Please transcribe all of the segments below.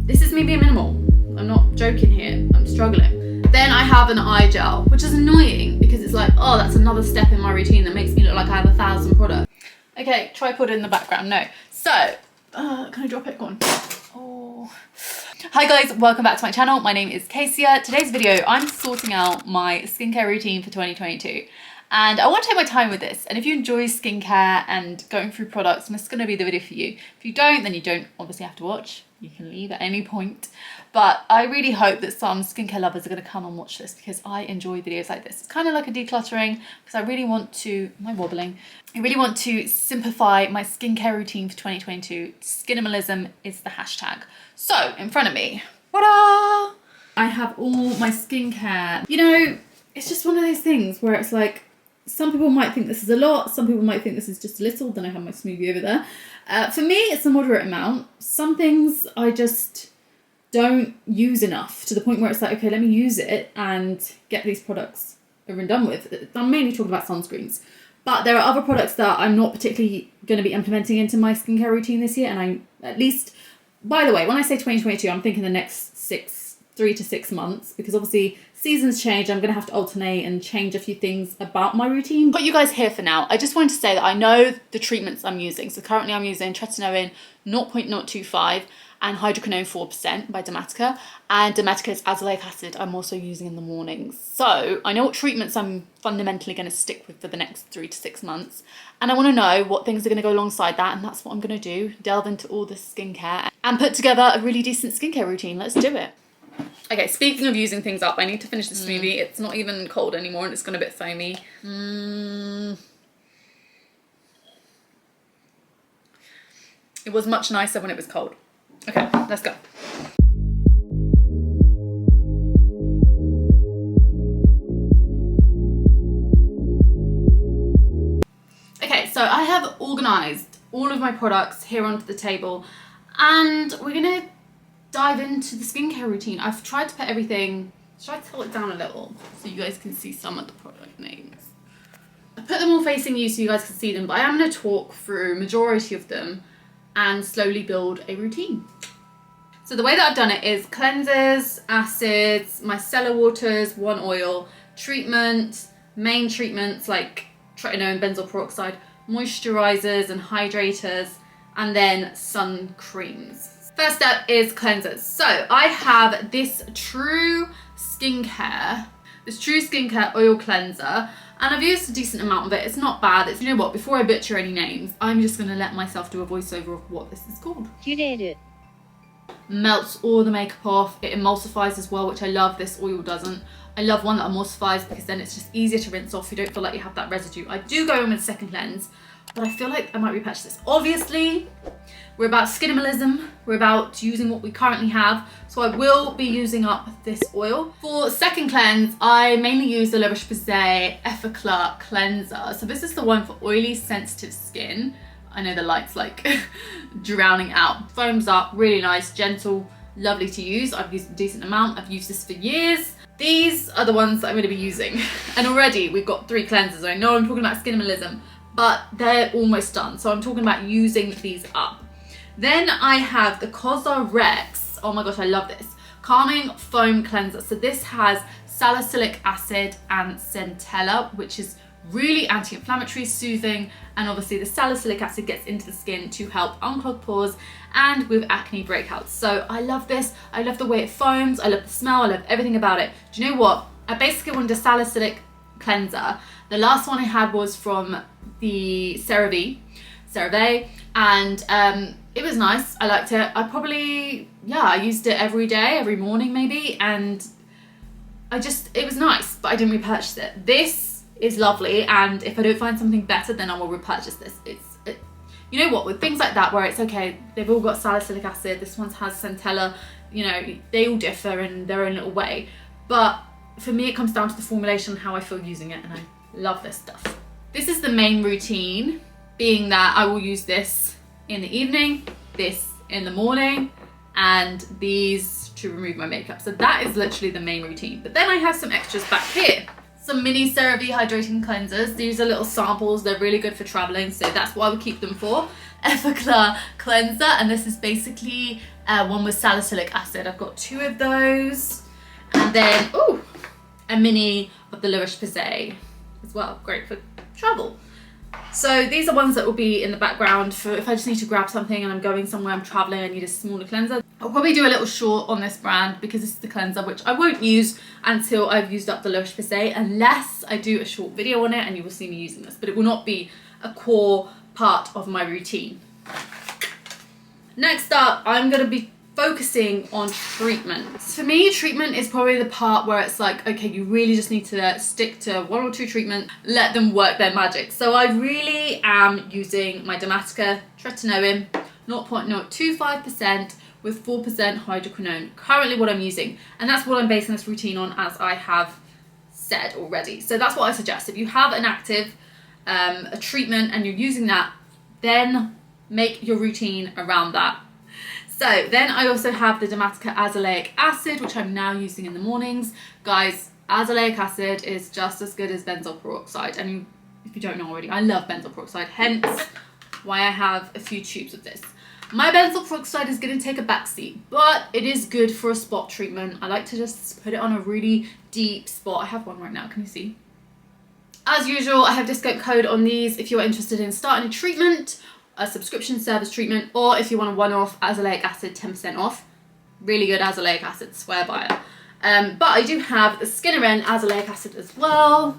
This is me being minimal. I'm not joking here, I'm struggling. Then I have an eye gel, which is annoying because it's like, oh, that's another step in my routine that makes me look like I have 1,000 products. Okay, tripod in the background, no. So, can I drop it? Go on. Oh. Hi guys, welcome back to my channel. My name is Kasia. Today's video, I'm sorting out my skincare routine for 2022. And I want to take my time with this. And if you enjoy skincare and going through products, this is going to be the video for you. If you don't, then you don't obviously have to watch. You can leave at any point. But I really hope that some skincare lovers are going to come and watch this because I enjoy videos like this. It's kind of like a decluttering because I really want to, am I wobbling? I really want to simplify my skincare routine for 2022. Skinimalism is the hashtag. So in front of me, ta-da! I have all my skincare. You know, it's just one of those things where it's like, some people might think this is a lot, some people might think this is just a little. Then I have my smoothie over there. For me, it's a moderate amount. Some things I just don't use enough to the point where it's like, okay, let me use it and get these products over and done with. I'm mainly talking about sunscreens. But there are other products that I'm not particularly going to be implementing into my skincare routine this year. And I, at least, by the way, when I say 2022, I'm thinking the next 3 to 6 months, because obviously seasons change. I'm going to have to alternate and change a few things about my routine. But you guys here for now. I just wanted to say that I know the treatments I'm using. So currently I'm using Tretinoin 0.25 and Hydroquinone 4% by Dermatica. And Dermatica's Azelaic acid I'm also using in the mornings. So I know what treatments I'm fundamentally going to stick with for the next 3 to 6 months. And I want to know what things are going to go alongside that. And that's what I'm going to do. Delve into all this skincare and put together a really decent skincare routine. Let's do it. Okay, speaking of using things up, I need to finish the smoothie. It's not even cold anymore and it's gone a bit foamy. It was much nicer when it was cold. Okay, let's go. Okay, so I have organised all of my products here onto the table and we're gonna dive into the skincare routine. I've tried to put everything, should I tilt it down a little so you guys can see some of the product names? I put them all facing you so you guys can see them, but I am going to talk through majority of them and slowly build a routine. So the way that I've done it is cleansers, acids, micellar waters, one oil, treatment, main treatments like tretinoin, benzoyl peroxide, moisturisers and hydrators, and then sun creams. First up is cleansers. So I have this True Skincare oil cleanser, and I've used a decent amount of it. It's not bad. It's, you know what, before I butcher any names, I'm just gonna let myself do a voiceover of what this is called. Melts all the makeup off. It emulsifies as well, which I love. This oil doesn't. I love one that emulsifies because then it's just easier to rinse off. You don't feel like you have that residue. I do go in with a second cleanse, but I feel like I might repatch this. Obviously, we're about Skinimalism. We're about using what we currently have. So I will be using up this oil. For second cleanse, I mainly use the La Roche-Posay Effaclar cleanser. So this is the one for oily, sensitive skin. I know the light's like drowning out. Foams up, really nice, gentle, lovely to use. I've used a decent amount. I've used this for years. These are the ones that I'm gonna be using. And already we've got 3 cleansers. I know I'm talking about Skinimalism, but they're almost done. So I'm talking about using these up. Then I have the Cosrx, oh my gosh, I love this, Calming Foam Cleanser. So this has salicylic acid and centella, which is really anti-inflammatory, soothing, and obviously the salicylic acid gets into the skin to help unclog pores and with acne breakouts. So I love this. I love the way it foams. I love the smell. I love everything about it. Do you know what? I basically wanted a salicylic cleanser. The last one I had was from the CeraVe, and it was nice. I liked it. I used it every day, every morning maybe, and it was nice, but I didn't repurchase it. This is lovely, and if I don't find something better, then I will repurchase this. You know what, with things like that where it's okay, they've all got salicylic acid, this one has centella, you know, they all differ in their own little way, but for me it comes down to the formulation and how I feel using it, and I love this stuff. This is the main routine, being that I will use this in the evening, this in the morning, and these to remove my makeup. So that is literally the main routine. But then I have some extras back here. Some mini CeraVe hydrating cleansers. These are little samples. They're really good for traveling, so that's what I would keep them for. Effaclar cleanser, and this is basically one with salicylic acid. I've got 2 of those. And then, ooh, a mini of the La Roche-Posay as well. Great for travel. So these are ones that will be in the background for if I just need to grab something and I'm going somewhere, I'm traveling, I need a smaller cleanser. I'll probably do a little short on this brand because this is the cleanser which I won't use until I've used up the La Roche-Posay, unless I do a short video on it and you will see me using this, but it will not be a core part of my routine. Next up, I'm going to be focusing on treatment. For me, treatment is probably the part where it's like, okay, you really just need to stick to 1 or 2 treatments, let them work their magic. So I really am using my Dermatica Tretinoin 0.25% with 4% hydroquinone. Currently what I'm using, and that's what I'm basing this routine on, as I have said already. So that's what I suggest. If you have an active, a treatment and you're using that, then make your routine around that. So then I also have the Dermatica Azelaic acid, which I'm now using in the mornings. Guys, azelaic acid is just as good as benzoyl peroxide. And if you don't know already, I love benzoyl peroxide, hence why I have a few tubes of this. My benzoyl peroxide is going to take a backseat, but it is good for a spot treatment. I like to just put it on a really deep spot. I have one right now, can you see? As usual, I have discount code on these if you're interested in starting a treatment, a subscription service treatment, or if you want a one-off azelaic acid, 10% off. Really good azelaic acid, swear by it. But I do have the Skinimalism azelaic acid as well,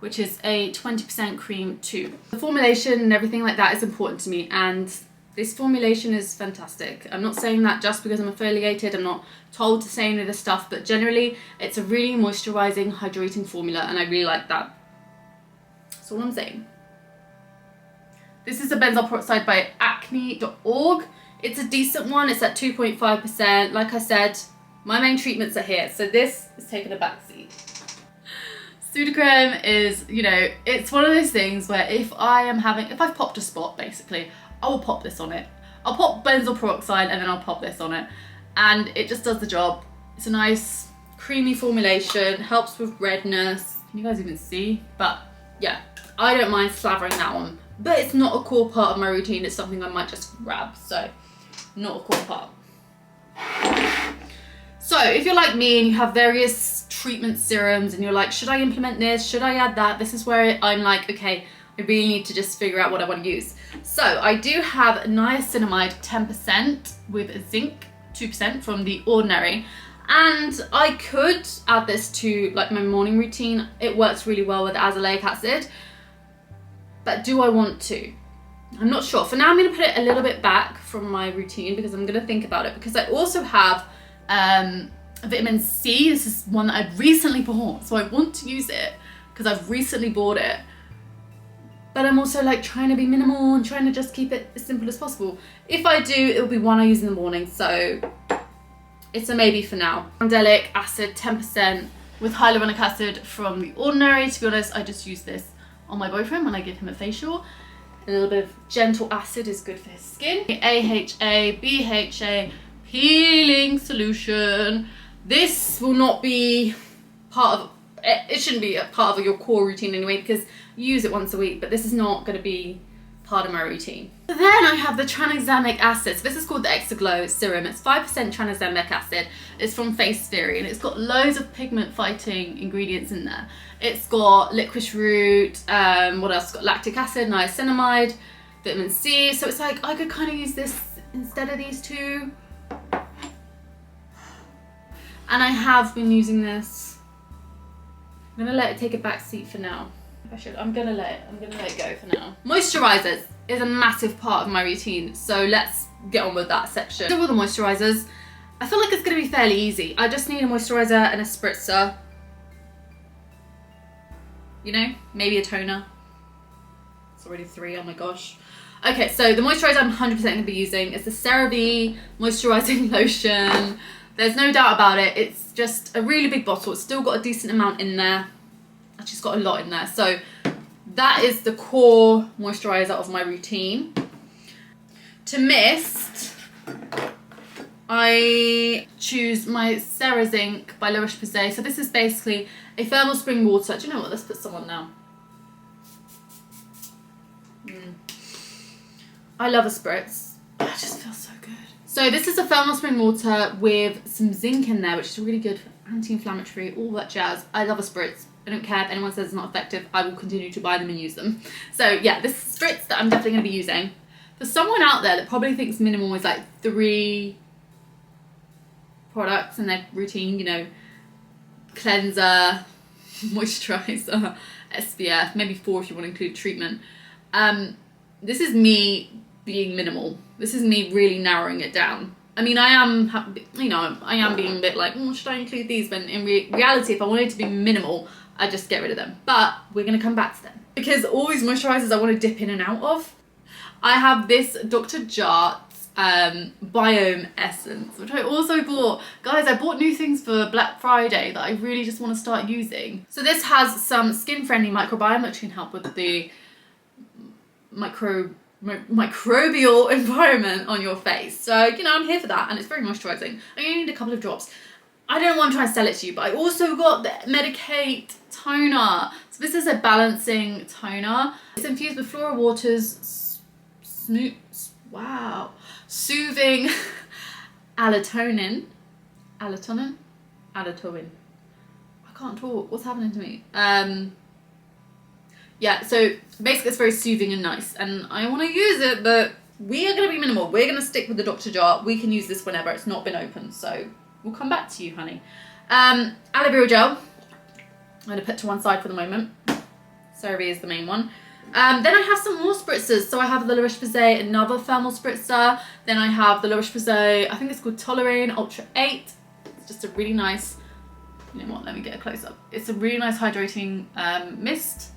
which is a 20% cream too. The formulation and everything like that is important to me, and this formulation is fantastic. I'm not saying that just because I'm affiliated, I'm not told to say any of this stuff, but generally it's a really moisturising, hydrating formula, and I really like that. That's all I'm saying. This is a benzoyl peroxide by acne.org. It's a decent one, it's at 2.5%. Like I said, my main treatments are here, so this is taking a backseat. Sudocreme is, you know, it's one of those things where if I've popped a spot basically, I will pop this on it. I'll pop benzoyl peroxide and then I'll pop this on it. And it just does the job. It's a nice creamy formulation, helps with redness. Can you guys even see? But yeah, I don't mind slathering that on. But it's not a core part of my routine. It's something I might just grab, so not a core part. So if you're like me and you have various treatment serums and you're like, should I implement this? Should I add that? This is where I'm like, okay, I really need to just figure out what I want to use. So I do have niacinamide 10% with zinc 2% from The Ordinary. And I could add this to like my morning routine. It works really well with azelaic acid. But do I want to? I'm not sure. For now, I'm going to put it a little bit back from my routine because I'm going to think about it. Because I also have vitamin C. This is one that I've recently bought. So I want to use it because I've recently bought it. But I'm also like trying to be minimal and trying to just keep it as simple as possible. If I do, it'll be one I use in the morning. So it's a maybe for now. Azelaic acid 10% with hyaluronic acid from The Ordinary. To be honest, I just use this on my boyfriend when I give him a facial. A little bit of gentle acid is good for his skin. AHA, BHA peeling solution. This will not be part of, it shouldn't be a part of your core routine anyway because you use it once a week, but this is not going to be part of my routine. Then I have the tranexamic acid. So this is called the Extra Glow Serum. It's 5% tranexamic acid. It's from Face Theory and it's got loads of pigment fighting ingredients in there. It's got licorice root, what else? It's got lactic acid, niacinamide, vitamin C. So it's like I could kind of use this instead of these two. And I have been using this. I'm gonna let it take a back seat for now. I'm gonna let it go for now. Moisturisers is a massive part of my routine, so let's get on with that section. So with the moisturisers, I feel like it's gonna be fairly easy. I just need a moisturiser and a spritzer. You know, maybe a toner. It's already 3, oh my gosh. Okay, so the moisturiser I'm 100% gonna be using is the CeraVe Moisturising Lotion. There's no doubt about it. It's just a really big bottle. It's still got a decent amount in there. Actually, it's got a lot in there. So that is the core moisturiser of my routine. To mist, I choose my CeraZinc by La Roche-Posay. So this is basically a thermal spring water. Do you know what? Let's put some on now. I love a spritz. It just feels so good. So this is a thermal spring water with some zinc in there, which is really good for anti-inflammatory, all that jazz. I love a spritz. I don't care if anyone says it's not effective, I will continue to buy them and use them. So yeah, this spritz that I'm definitely going to be using. For someone out there that probably thinks minimal is like 3 products in their routine, you know, cleanser, moisturiser, SPF, maybe 4 if you want to include treatment. This is me being minimal. This is me really narrowing it down. I mean, I am, you know, I am being a bit like, oh, should I include these? But in reality, if I wanted to be minimal, I'd just get rid of them. But we're going to come back to them. Because all these moisturisers I want to dip in and out of. I have this Dr. Jart's Biome Essence, which I also bought. Guys, I bought new things for Black Friday that I really just want to start using. So this has some skin-friendly microbiome, which can help with the microbial environment on your face. So, you know, I'm here for that, and it's very moisturising. I only need a couple of drops. I don't want to try and sell it to you, but I also got the Medicate toner. So this is a balancing toner. It's infused with Flora Water's soothing allantoin. I can't talk. What's happening to me? Yeah, so basically it's very soothing and nice, and I want to use it, but we are going to be minimal. We're going to stick with the Dr. Jart. We can use this whenever. It's not been opened, so we'll come back to you, honey. Aloe vera gel. I'm going to put to one side for the moment. CeraVe is the main one. Then I have some more spritzers. So I have the La Roche-Posay, another thermal spritzer. Then I have the La Roche-Posay, I think it's called Toleraine Ultra 8. It's just a really nice, you know what, let me get a close up. It's a really nice hydrating mist.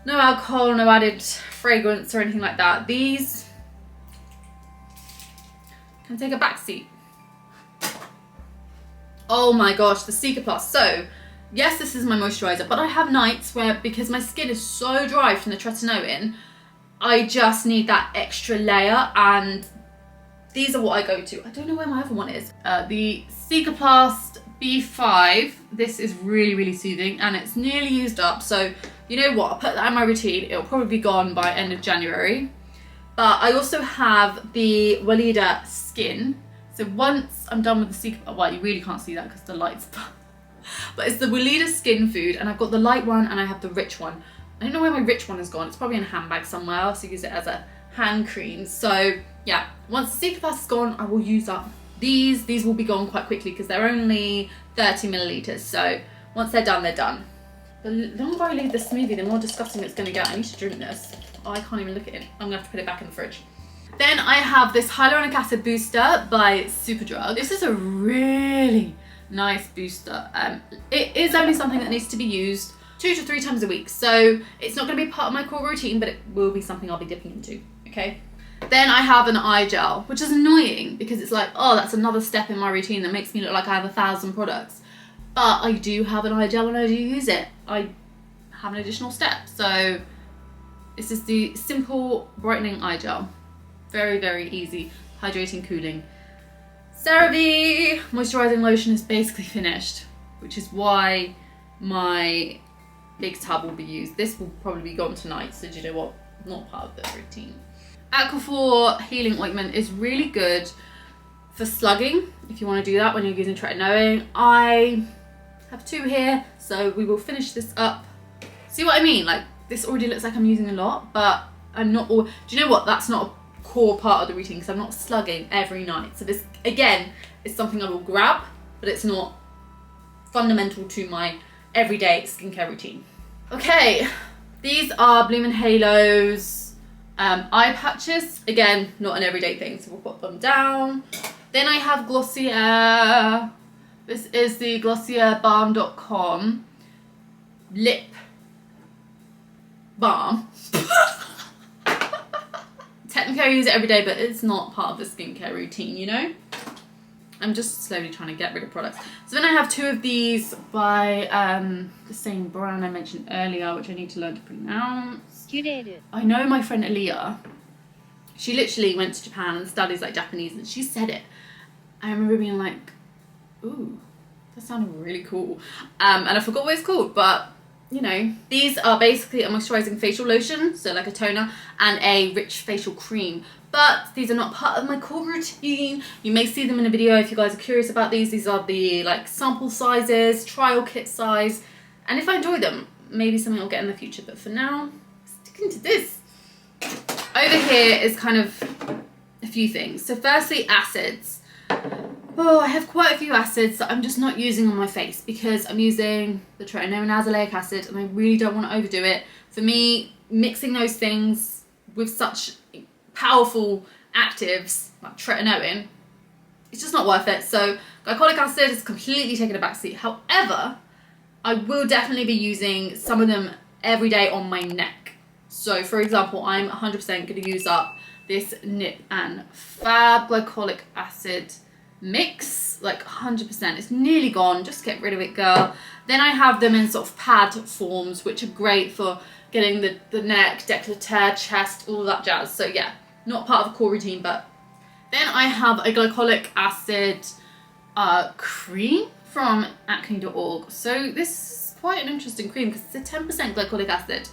No alcohol, no added fragrance or anything like that. These can take a back seat. Oh my gosh, the Cica Plus. So, yes, this is my moisturiser, but I have nights where, because my skin is so dry from the Tretinoin, I just need that extra layer, and these are what I go to. I don't know where my other one is. The Cica Plus B5. This is really, really soothing, and it's nearly used up, so you know what, I'll put that in my routine. It'll probably be gone by end of January. But I also have the Weleda Skin. So once I'm done with the Cica, well, you really can't see that because the light's but it's the Weleda Skin Food, and I've got the light one and I have the rich one. I don't know where my rich one has gone. It's probably in a handbag somewhere. I also use it as a hand cream. So yeah, once the Cica Plus is gone, I will use up these. These will be gone quite quickly because they're only 30 millilitres. So once they're done, they're done. The longer I leave this smoothie, the more disgusting it's going to get. I need to drink this. Oh, I can't even look at it. I'm going to have to put it back in the fridge. Then I have this hyaluronic acid booster by Superdrug. This is a really nice booster. It is only something that needs to be used 2 to 3 times a week. So it's not going to be part of my core routine, but it will be something I'll be dipping into, okay? Then I have an eye gel, which is annoying because it's like, oh, that's another step in my routine that makes me look like I have 1,000 products. But I do have an eye gel and I do use it. I have an additional step. So this is the Simple Brightening Eye Gel. Very, very easy. Hydrating, cooling. CeraVe Moisturising Lotion is basically finished, which is why my big tub will be used. This will probably be gone tonight, so do you know what? Not part of the routine. Aquaphor Healing Ointment is really good for slugging, if you want to do that when you're using Tretinoin. I have 2 here, so we will finish this up. See what I mean? Like, this already looks like I'm using a lot, but I'm not all... Do you know what? That's not a core part of the routine because I'm not slugging every night. So this, again, is something I will grab, but it's not fundamental to my everyday skincare routine. Okay, these are Bloom and Halo's eye patches. Again, not an everyday thing, so we'll put them down. Then I have Glossier. This is the GlossierBalm.com lip balm. Technically I use it every day, but it's not part of the skincare routine, you know? I'm just slowly trying to get rid of products. So then I have 2 of these by the same brand I mentioned earlier, which I need to learn to pronounce. I know my friend Aaliyah. She literally went to Japan and studies like Japanese, and she said it. I remember being like, ooh, that sounded really cool. And I forgot what it's called, but you know, these are basically a moisturising facial lotion, so like a toner, and a rich facial cream. but these are not part of my core routine. You may see them in a video if you guys are curious about these. These are the like sample sizes, trial kit size, and if I enjoy them, maybe something I'll get in the future, but for now, sticking to this. Over here is kind of a few things. So firstly, acids. Oh, I have quite a few acids that I'm just not using on my face because I'm using the Tretinoin and Azelaic acid and I really don't want to overdo it. For me, mixing those things with such powerful actives like Tretinoin, it's just not worth it. So glycolic acid is completely taking a backseat. However, I will definitely be using some of them every day on my neck. So for example, I'm 100% going to use up this Nip and Fab glycolic acid mix, like 100%. It's nearly gone, just get rid of it, girl. Then I have them in sort of pad forms, which are great for getting the neck, décolleté, chest, all that jazz. So yeah, not part of a core routine. But then I have a glycolic acid cream from acne.org. So this is quite an interesting cream because it's a 10% glycolic acid,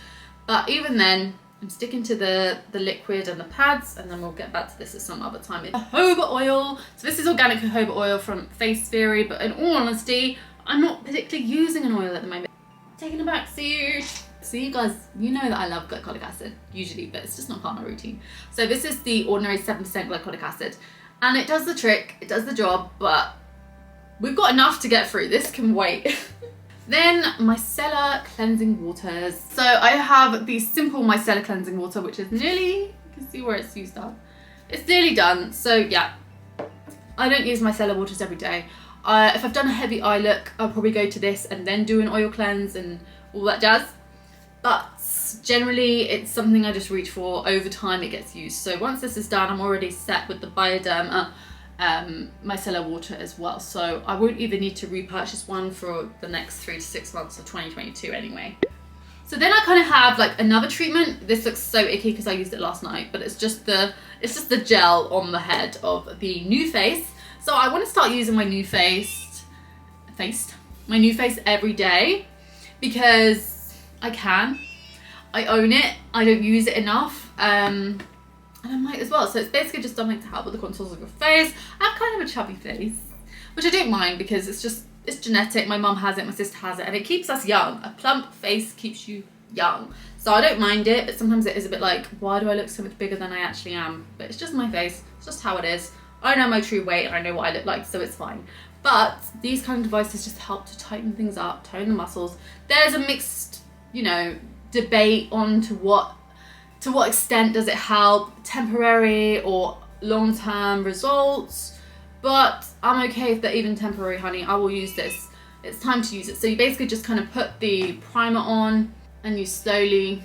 but even then I'm sticking to the liquid and the pads, and then we'll get back to this at some other time. Jojoba oil. So this is organic jojoba oil from Face Theory, but in all honesty, I'm not particularly using an oil at the moment. Taking a back seat. So you guys, you know that I love glycolic acid usually, but it's just not part of my routine. So this is the ordinary 7% glycolic acid, and it does the trick, it does the job, but we've got enough to get through. This can wait. Then Micellar cleansing waters. So I have the simple Micellar cleansing water, which is nearly, you can see where it's used up. It's nearly done. So yeah, I don't use Micellar waters every day. If I've done a heavy eye look, I'll probably go to this and then do an oil cleanse and all that jazz. But generally it's something I just reach for. Over time it gets used. So once this is done, I'm already set with the Bioderma micellar water as well, so I won't even need to repurchase one for the next 3 to 6 months of 2022 anyway. So then I kind of have like another treatment. This looks so icky because I used it last night, but it's just the gel on the head of the Nuface. So I want to start using my Nuface every day because I own it, I don't use it enough, and I might as well. So it's basically just something to help with the contours of your face. I have kind of a chubby face, which I don't mind because it's genetic. My mum has it, my sister has it, and it keeps us young. A plump face keeps you young. So I don't mind it, but sometimes it is a bit like, why do I look so much bigger than I actually am? But it's just my face, it's just how it is. I know my true weight and I know what I look like, so it's fine. But these kind of devices just help to tighten things up, tone the muscles. There's a mixed, you know, debate on to what extent does it help, temporary or long-term results, but I'm okay if they're even temporary, honey. I will use this. It's time to use it. So you basically just kind of put the primer on and you slowly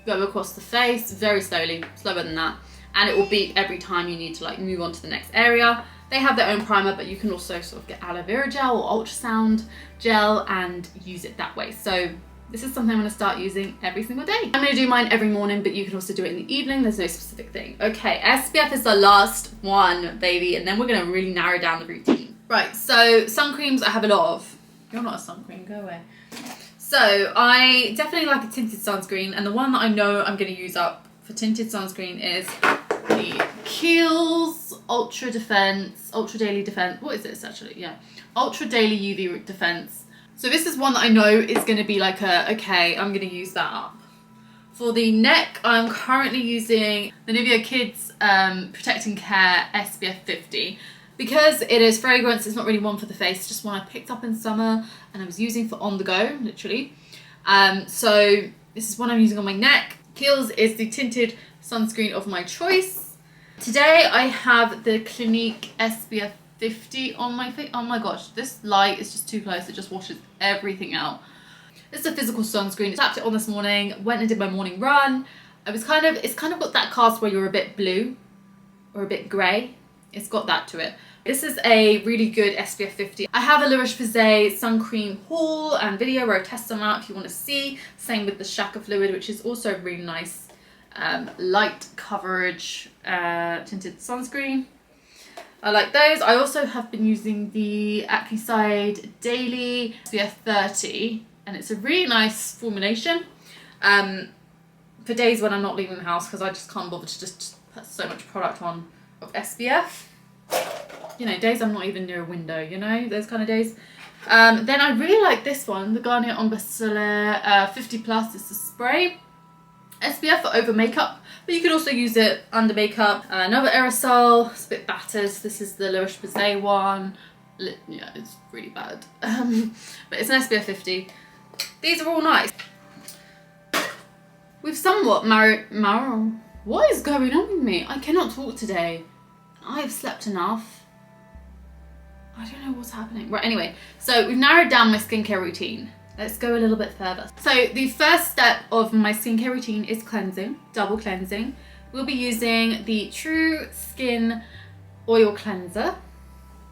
go across the face, very slowly, slower than that, and it will beep every time you need to like move on to the next area. They have their own primer, but you can also sort of get aloe vera gel or ultrasound gel and use it that way. So this is something I'm going to start using every single day. I'm going to do mine every morning, but you can also do it in the evening. There's no specific thing. Okay, SPF is the last one, baby, and then we're going to really narrow down the routine. Right, so sun creams I have a lot of. You're not a sun cream, go away. So I definitely like a tinted sunscreen, and the one that I know I'm going to use up for tinted sunscreen is the Kiehl's Ultra Daily Defense. What is this actually? Yeah, Ultra Daily UV Defense. So this is one that I know is going to be like okay, I'm going to use that up. For the neck, I'm currently using the Nivea Kids Protecting Care SPF 50. Because it is fragrance, it's not really one for the face, just one I picked up in summer and I was using for on the go, literally. So this is one I'm using on my neck. Kiehl's is the tinted sunscreen of my choice. Today I have the Clinique SPF 50 on my face. Oh my gosh, this light is just too close. It just washes everything out. It's a physical sunscreen. I tapped it on this morning, went and did my morning run. It's kind of got that cast where you're a bit blue or a bit grey. It's got that to it. This is a really good SPF 50. I have a La Roche-Posay sun cream haul and video where I test them out if you want to see. Same with the Shaka Fluid, which is also really nice light coverage tinted sunscreen. I like those. I also have been using the Acne Side Daily SPF 30, and it's a really nice formulation for days when I'm not leaving the house because I just can't bother to just put so much product on of SPF. You know, days I'm not even near a window, you know, those kind of days. Then I really like this one, the Garnier Micellar 50+. It's a spray SPF for over makeup, but you could also use it under makeup. Another aerosol, it's a bit battered. This is the La Roche-Posay one. Yeah, it's really bad, but it's an SPF 50. These are all nice. We've somewhat what is going on with me? I cannot talk today. I have slept enough. I don't know what's happening. Right, anyway, so we've narrowed down my skincare routine. Let's go a little bit further. So the first step of my skincare routine is cleansing, double cleansing. We'll be using the True Skin Oil Cleanser.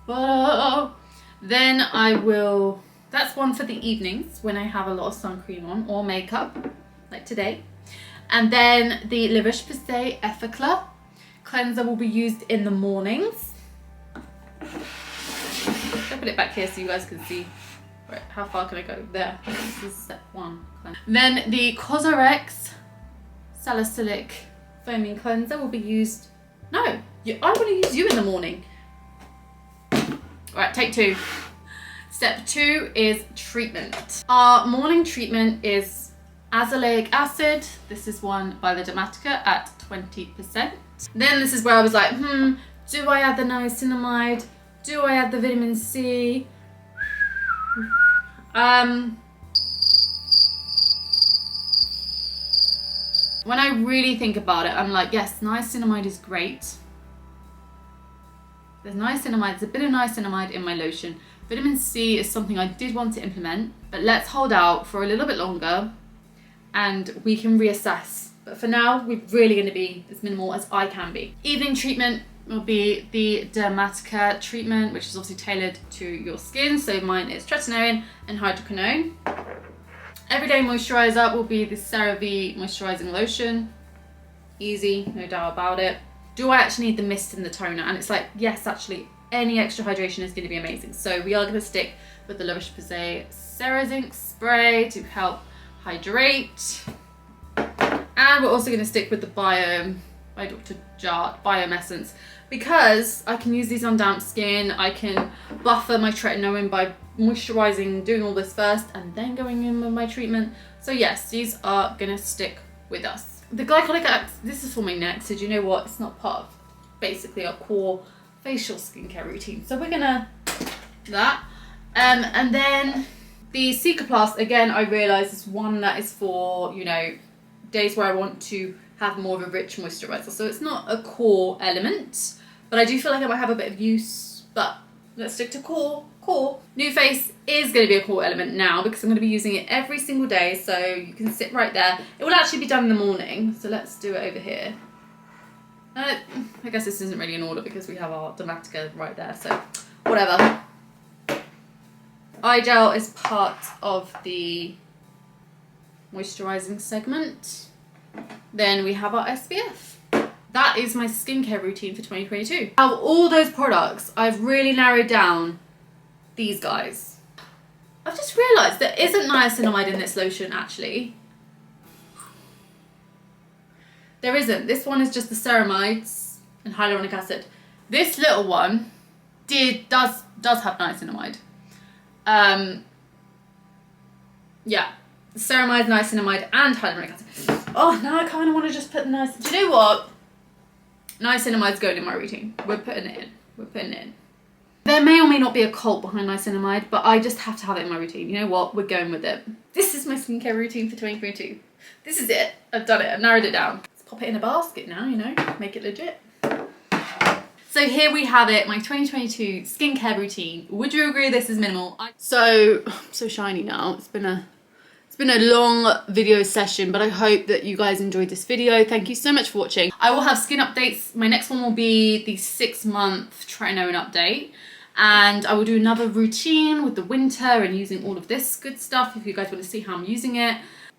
Then I will, that's one for the evenings when I have a lot of sun cream on or makeup, like today. And then the La Roche-Posay Effaclar cleanser will be used in the mornings. I'll put it back here so you guys can see. Right, how far can I go? There. This is step 1. Then the Cosrx Salicylic Foaming Cleanser will be used. No, I want to use you in the morning. Right, take 2. Step 2 is treatment. Our morning treatment is azelaic acid. This is one by the Dermatica at 20%. Then this is where I was like, do I add the niacinamide? Do I add the vitamin C? When I really think about it, I'm like, yes, niacinamide is great. There's niacinamide, there's a bit of niacinamide in my lotion. Vitamin C is something I did want to implement, but let's hold out for a little bit longer and we can reassess. But for now, we're really going to be as minimal as I can be. Evening treatment will be the Dermatica treatment, which is obviously tailored to your skin. So mine is Tretinoin and Hydroquinone. Everyday moisturizer will be the CeraVe moisturising lotion. Easy, no doubt about it. Do I actually need the mist and the toner? And it's like, yes, actually, any extra hydration is going to be amazing. So we are going to stick with the La Roche-Posay CeraZinc spray to help hydrate. And we're also going to stick with the by Dr. Jart Biome Essence, because I can use these on damp skin. I can buffer my tretinoin by moisturising, doing all this first and then going in with my treatment. So yes, these are going to stick with us. The glycolic acid, this is for my neck, so do you know what? It's not part of basically our core facial skincare routine. So we're going to do that. And then the Cicaplast, again, I realise is one that is for, you know, days where I want to have more of a rich moisturiser. So it's not a core element, but I do feel like I might have a bit of use, but let's stick to core. Nuface is going to be a core element now because I'm going to be using it every single day, so you can sit right there. It will actually be done in the morning, so let's do it over here. I guess this isn't really in order because we have our Dermatica right there, so whatever. Eye gel is part of the moisturising segment. Then we have our SPF. That is my skincare routine for 2022. Out of all those products, I've really narrowed down these guys. I've just realised there isn't niacinamide in this lotion, actually. There isn't. This one is just the ceramides and hyaluronic acid. This little one does have niacinamide. Yeah, ceramides, niacinamide, and hyaluronic acid. Oh, now I kind of want to just put the niacinamide. Do you know what? Niacinamide's going in my routine. We're putting it in. We're putting it in. There may or may not be a cult behind niacinamide, but I just have to have it in my routine. You know what? We're going with it. This is my skincare routine for 2022. This is it. I've done it. I've narrowed it down. Let's pop it in a basket now, you know, make it legit. So here we have it, my 2022 skincare routine. Would you agree this is minimal? So shiny now. It's been a long video session, but I hope that you guys enjoyed this video. Thank you so much for watching. I will have skin updates. My next one will be the 6-month Tretinoin update. And I will do another routine with the winter and using all of this good stuff if you guys want to see how I'm using it.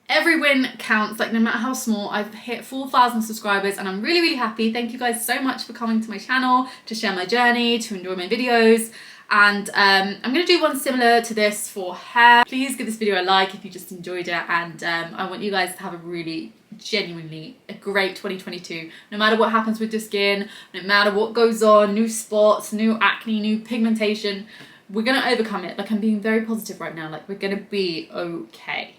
Every win counts, like no matter how small. I've hit 4,000 subscribers and I'm really, really happy. Thank you guys so much for coming to my channel, to share my journey, to enjoy my videos. And I'm going to do one similar to this for hair. Please give this video a like if you just enjoyed it, and I want you guys to have a really genuinely a great 2022. No matter what happens with your skin, no matter what goes on, new spots, new acne, new pigmentation, we're gonna overcome it. Like, I'm being very positive right now. Like, we're gonna be okay.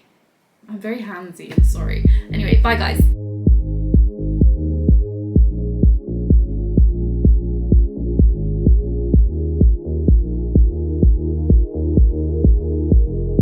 I'm very handsy, I'm sorry. Anyway, bye guys.